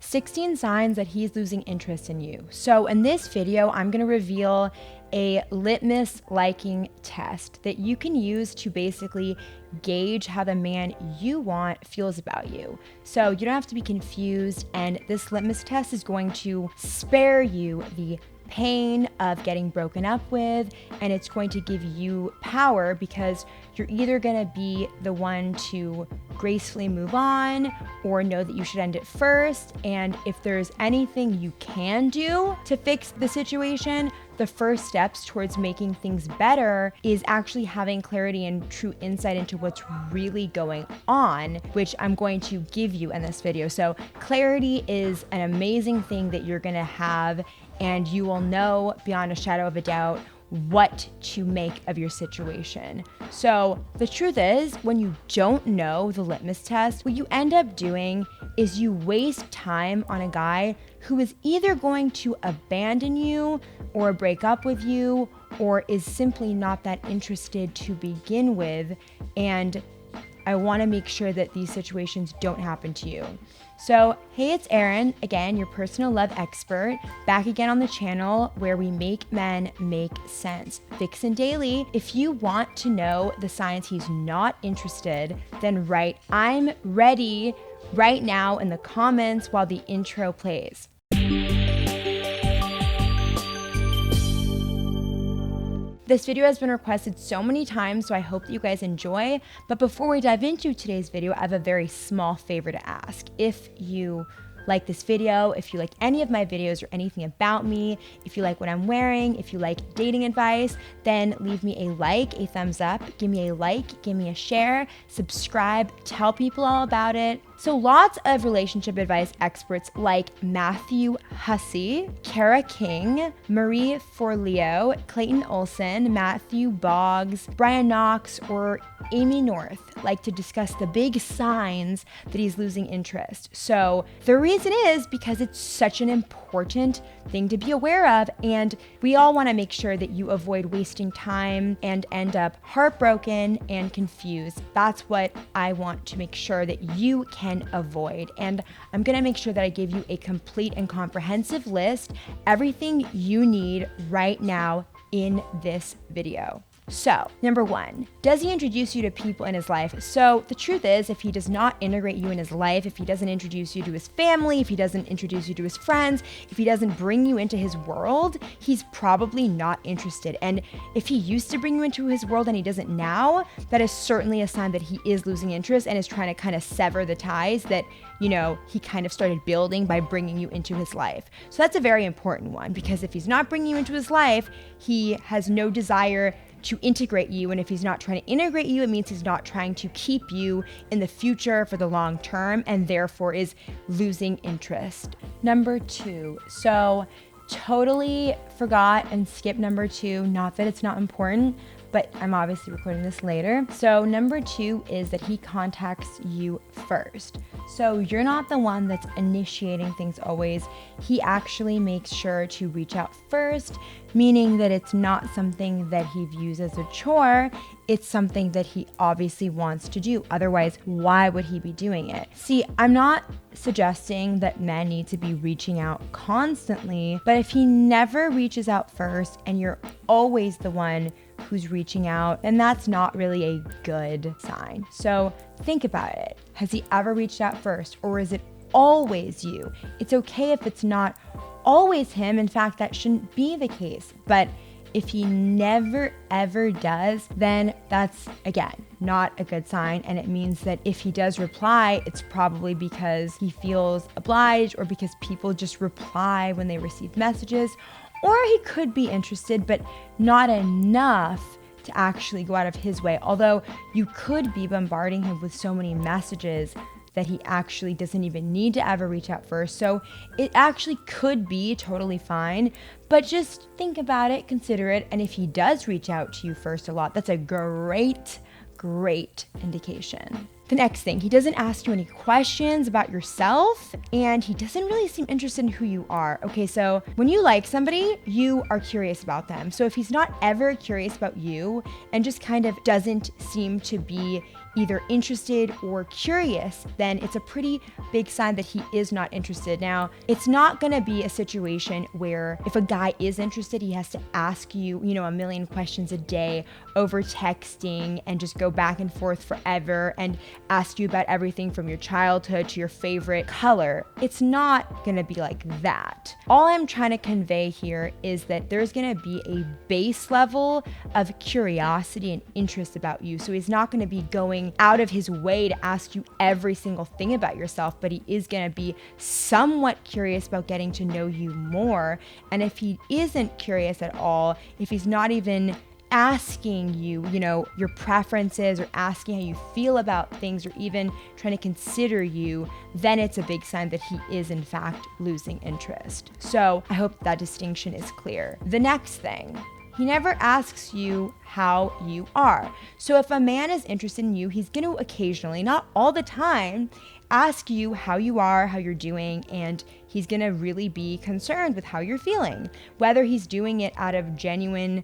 16 signs that he's losing interest in you. So in this video, I'm going to reveal a litmus liking test that you can use to basically gauge how the man you want feels about you. So you don't have to be confused, and this litmus test is going to spare you the pain of getting broken up with, and it's going to give you power because you're either going to be the one to gracefully move on or know that you should end it first. And if there's anything you can do to fix the situation, the first steps towards making things better is actually having clarity and true insight into what's really going on, which I'm going to give you in this video. So clarity is an amazing thing that you're going to have, and you will know beyond a shadow of a doubt what to make of your situation. So the truth is, when you don't know the litmus test, what you end up doing is you waste time on a guy who is either going to abandon you or break up with you, or is simply not that interested to begin with. And I want to make sure that these situations don't happen to you. So, hey, it's Erin, again, your personal love expert, back again on the channel where we make men make sense. VixenDaily. If you want to know the signs he's not interested, then write "I'm ready" right now in the comments while the intro plays. This video has been requested so many times, so I hope that you guys enjoy. But before we dive into today's video, I have a very small favor to ask. If you like this video, if you like any of my videos or anything about me, if you like what I'm wearing, if you like dating advice, then leave me a like, a thumbs up, give me a like, give me a share, subscribe, tell people all about it. So lots of relationship advice experts like Matthew Hussey, Kara King, Marie Forleo, Clayton Olson, Matthew Boggs, Brian Knox, or Amy North like to discuss the big signs that he's losing interest. So the reason is because it's such an important thing to be aware of, and we all want to make sure that you avoid wasting time and end up heartbroken and confused. That's what I want to make sure that you can avoid. And I'm going to make sure that I give you a complete and comprehensive list, everything you need right now in this video. So, number 1, does he introduce you to people in his life? So the truth is, if he does not integrate you in his life, if he doesn't introduce you to his family, if he doesn't introduce you to his friends, if he doesn't bring you into his world, he's probably not interested. And if he used to bring you into his world and he doesn't now, that is certainly a sign that he is losing interest and is trying to kind of sever the ties that, you know, he kind of started building by bringing you into his life. So that's a very important one, because if he's not bringing you into his life, he has no desire to integrate you. And if he's not trying to integrate you, it means he's not trying to keep you in the future for the long term, and therefore is losing interest. Number 2. So totally forgot and skipped number 2. Not that it's not important, but I'm obviously recording this later. So number 2 is that he contacts you first. So you're not the one that's initiating things always. He actually makes sure to reach out first, meaning that it's not something that he views as a chore. It's something that he obviously wants to do. Otherwise, why would he be doing it? See, I'm not suggesting that men need to be reaching out constantly, but if he never reaches out first and you're always the one who's reaching out, then that's not really a good sign. So think about it. Has he ever reached out first, or is it always you? It's okay if it's not always him. In fact, that shouldn't be the case. But if he never ever does, then that's, again, not a good sign. And it means that if he does reply, it's probably because he feels obliged, or because people just reply when they receive messages. Or he could be interested, but not enough to actually go out of his way. Although you could be bombarding him with so many messages that he actually doesn't even need to ever reach out first. So it actually could be totally fine, but just think about it, consider it. And if he does reach out to you first a lot, that's a great indication. The next thing, he doesn't ask you any questions about yourself, and he doesn't really seem interested in who you are. Okay, so when you like somebody, you are curious about them. So if he's not ever curious about you and just kind of doesn't seem to be either interested or curious, then it's a pretty big sign that he is not interested. Now, it's not gonna be a situation where if a guy is interested, he has to ask you, a million questions a day over texting and just go back and forth forever and ask you about everything from your childhood to your favorite color. It's not gonna be like that. All I'm trying to convey here is that there's gonna be a base level of curiosity and interest about you. So he's not gonna be going out of his way to ask you every single thing about yourself, but he is gonna be somewhat curious about getting to know you more. And if he isn't curious at all, if he's not even asking you, your preferences or asking how you feel about things or even trying to consider you, then it's a big sign that he is in fact losing interest. So I hope that distinction is clear. The next thing, he never asks you how you are. So if a man is interested in you, he's going to occasionally, not all the time, ask you how you are, how you're doing, and he's going to really be concerned with how you're feeling. Whether he's doing it out of genuine,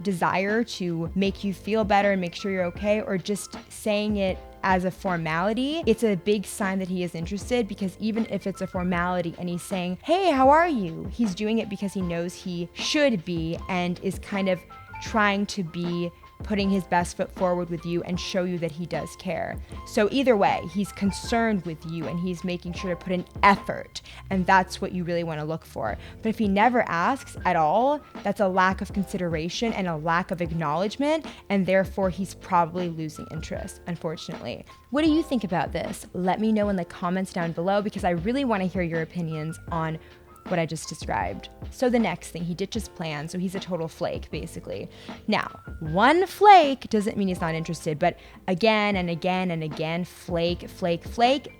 desire to make you feel better and make sure you're okay, or just saying it as a formality, it's a big sign that he is interested, because even if it's a formality and he's saying, hey, how are you? He's doing it because he knows he should be and is kind of trying to be putting his best foot forward with you and show you that he does care. So either way, he's concerned with you and he's making sure to put in effort, and that's what you really want to look for. But if he never asks at all, that's a lack of consideration and a lack of acknowledgement, and therefore he's probably losing interest, unfortunately. What do you think about this? Let me know in the comments down below, because I really want to hear your opinions on what I just described. So the next thing, he ditches plans. So he's a total flake, basically. Now, one flake doesn't mean he's not interested, but again and again and again, flake,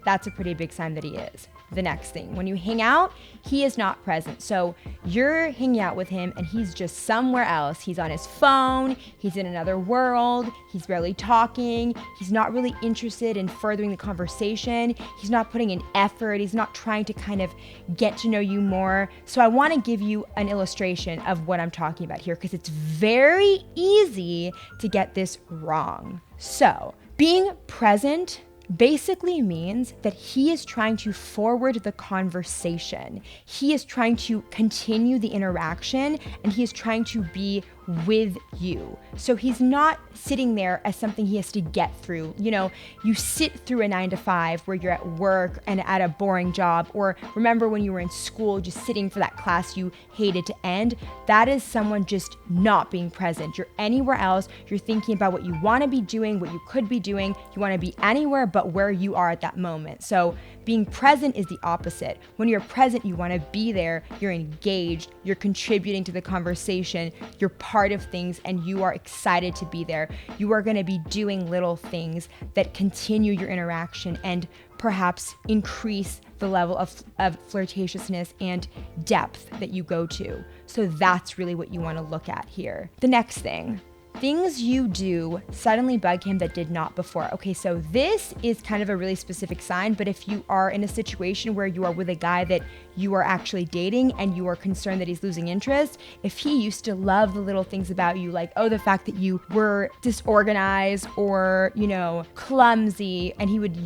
that's a pretty big sign that he is. The next thing, when you hang out, he is not present. So you're hanging out with him and he's just somewhere else. He's on his phone, he's in another world, he's barely talking, he's not really interested in furthering the conversation, he's not putting in effort, he's not trying to kind of get to know you more. So I want to give you an illustration of what I'm talking about here, because it's very easy to get this wrong. So being present basically means that he is trying to forward the conversation. He is trying to continue the interaction, and he is trying to be with you. So he's not sitting there as something he has to get through. You sit through a 9 to 5 where you're at work and at a boring job, or remember when you were in school just sitting for that class you hated to end. That is someone just not being present. You're anywhere else. You're thinking about what you want to be doing, what you could be doing. You want to be anywhere but where you are at that moment. So being present is the opposite. When you're present, you want to be there, you're engaged, you're contributing to the conversation, you're part of things, and you are excited to be there. You are going to be doing little things that continue your interaction and perhaps increase the level of flirtatiousness and depth that you go to. So that's really what you want to look at here. The next thing, things you do suddenly bug him that did not before. Okay, so this is kind of a really specific sign, but if you are in a situation where you are with a guy that you are actually dating and you are concerned that he's losing interest, if he used to love the little things about you, like, the fact that you were disorganized or, clumsy, and he would,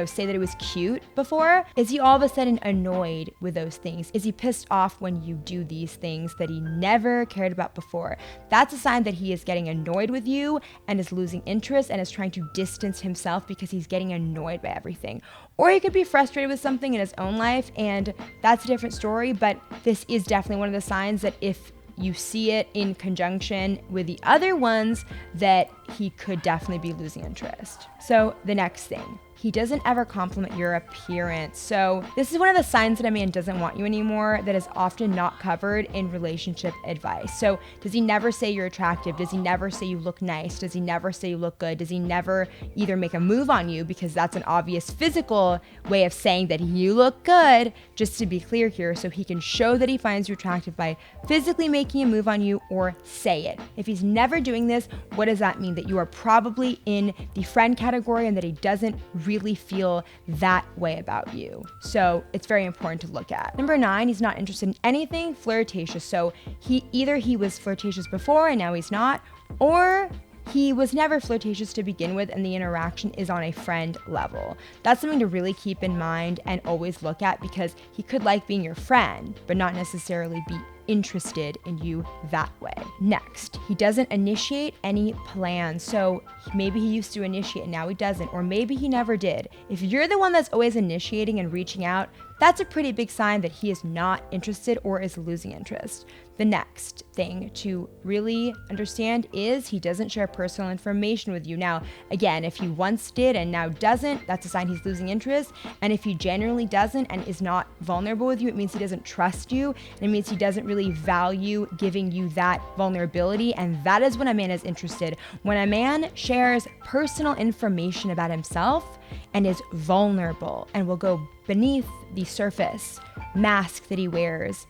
say that it was cute before, is he all of a sudden annoyed with those things? Is he pissed off when you do these things that he never cared about before? That's a sign that he is getting annoyed with you and is losing interest and is trying to distance himself because he's getting annoyed by everything. Or he could be frustrated with something in his own life, and that's a different story, but this is definitely one of the signs that if you see it in conjunction with the other ones, that he could definitely be losing interest. So the next thing, he doesn't ever compliment your appearance. So this is one of the signs that a man doesn't want you anymore that is often not covered in relationship advice. So does he never say you're attractive? Does he never say you look nice? Does he never say you look good? Does he never either make a move on you, because that's an obvious physical way of saying that you look good, just to be clear here, so he can show that he finds you attractive by physically making a move on you, or say it. If he's never doing this, what does that mean? That you are probably in the friend category and that he doesn't really feel that way about you. So it's very important to look at. Number 9, he's not interested in anything flirtatious. So he was flirtatious before and now he's not, or he was never flirtatious to begin with, and the interaction is on a friend level. That's something to really keep in mind and always look at, because he could like being your friend, but not necessarily be interested in you that way. Next, he doesn't initiate any plans. So maybe he used to initiate and now he doesn't, or maybe he never did. If you're the one that's always initiating and reaching out, that's a pretty big sign that he is not interested or is losing interest. The next thing to really understand is he doesn't share personal information with you. Now, again, if he once did and now doesn't, that's a sign he's losing interest. And if he genuinely doesn't and is not vulnerable with you, it means he doesn't trust you. And it means he doesn't really value giving you that vulnerability. And that is when a man is interested. When a man shares personal information about himself and is vulnerable and will go beneath the surface mask that he wears,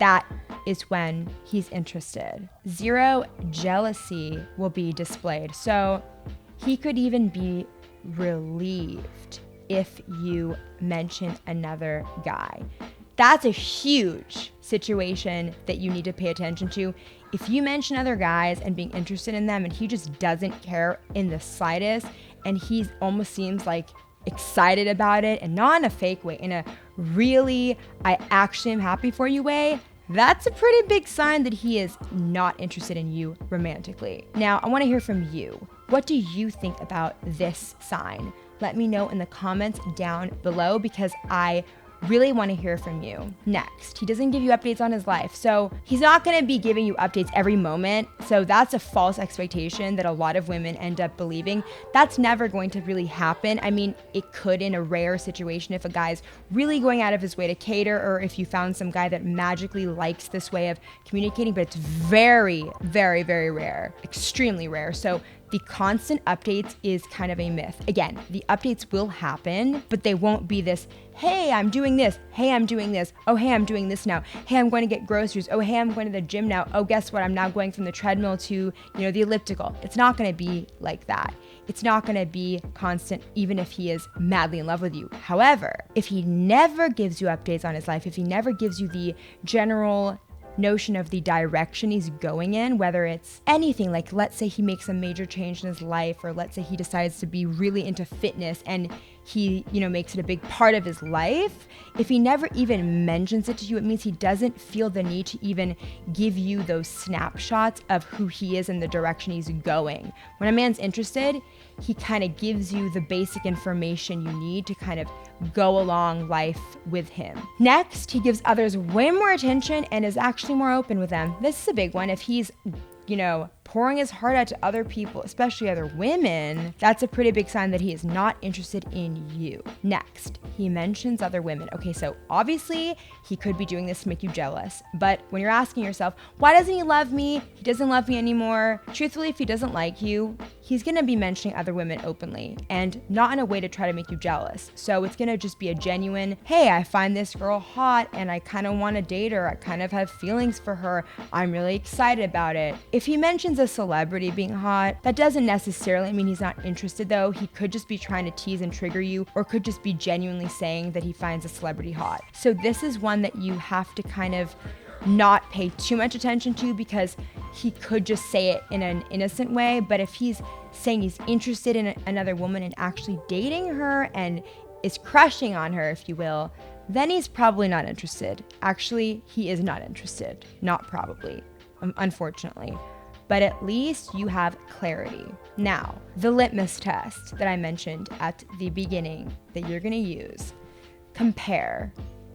that is when he's interested. Zero jealousy will be displayed. So he could even be relieved if you mention another guy. That's a huge situation that you need to pay attention to. If you mention other guys and being interested in them and he just doesn't care in the slightest, and he almost seems like excited about it, and not in a fake way, in a really, I actually am happy for you way, that's a pretty big sign that he is not interested in you romantically. Now, I want to hear from you. What do you think about this sign? Let me know in the comments down below, because I really want to hear from you. Next, he doesn't give you updates on his life. So he's not going to be giving you updates every moment. So that's a false expectation that a lot of women end up believing. That's never going to really happen. I mean, it could in a rare situation if a guy's really going out of his way to cater, or if you found some guy that magically likes this way of communicating, but it's very, very, very rare, extremely rare. So the constant updates is kind of a myth. Again, the updates will happen, but they won't be this, hey, I'm doing this. Hey, I'm doing this. Oh, hey, I'm doing this now. Hey, I'm going to get groceries. Oh, hey, I'm going to the gym now. Oh, guess what? I'm now going from the treadmill to, the elliptical. It's not going to be like that. It's not going to be constant, even if he is madly in love with you. However, if he never gives you updates on his life, if he never gives you the general notion of the direction he's going in, whether it's anything, like let's say he makes a major change in his life, or let's say he decides to be really into fitness and he, makes it a big part of his life. If he never even mentions it to you, it means he doesn't feel the need to even give you those snapshots of who he is and the direction he's going. When a man's interested, he kind of gives you the basic information you need to kind of go along life with him. Next, he gives others way more attention and is actually more open with them. This is a big one. If he's, pouring his heart out to other people, especially other women, that's a pretty big sign that he is not interested in you. Next, he mentions other women. Okay, so obviously he could be doing this to make you jealous, but when you're asking yourself, why doesn't he love me? He doesn't love me anymore. Truthfully, if he doesn't like you, he's gonna be mentioning other women openly and not in a way to try to make you jealous. So it's gonna just be a genuine, hey, I find this girl hot and I kind of want to date her. I kind of have feelings for her. I'm really excited about it. If he mentions a celebrity being hot, that doesn't necessarily mean he's not interested though. He could just be trying to tease and trigger you, or could just be genuinely saying that he finds a celebrity hot. So this is one that you have to kind of not pay too much attention to, because he could just say it in an innocent way. But if he's saying he's interested in another woman and actually dating her and is crushing on her, if you will, then he's probably not interested. Actually, he is not interested. Not probably, unfortunately. But at least you have clarity. Now, the litmus test that I mentioned at the beginning that you're gonna use, compare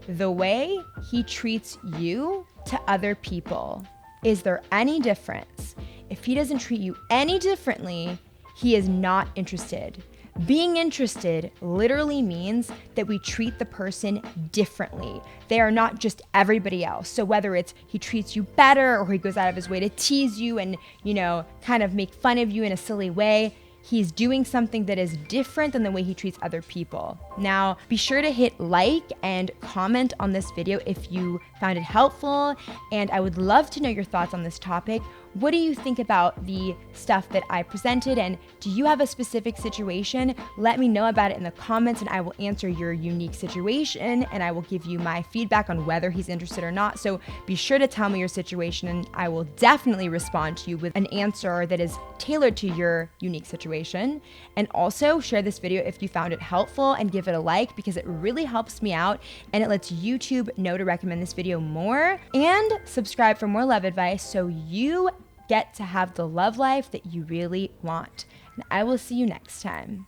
the way he treats you to other people. Is there any difference? If he doesn't treat you any differently, he is not interested. Being interested literally means that we treat the person differently. They are not just everybody else. So whether it's he treats you better, or he goes out of his way to tease you and, kind of make fun of you in a silly way, he's doing something that is different than the way he treats other people. Now, be sure to hit like and comment on this video if you found it helpful, and I would love to know your thoughts on this topic. What do you think about the stuff that I presented? And do you have a specific situation? Let me know about it in the comments and I will answer your unique situation and I will give you my feedback on whether he's interested or not. So be sure to tell me your situation and I will definitely respond to you with an answer that is tailored to your unique situation. And also share this video if you found it helpful and give it a like because it really helps me out and it lets YouTube know to recommend this video more. And subscribe for more love advice so you get to have the love life that you really want. And I will see you next time.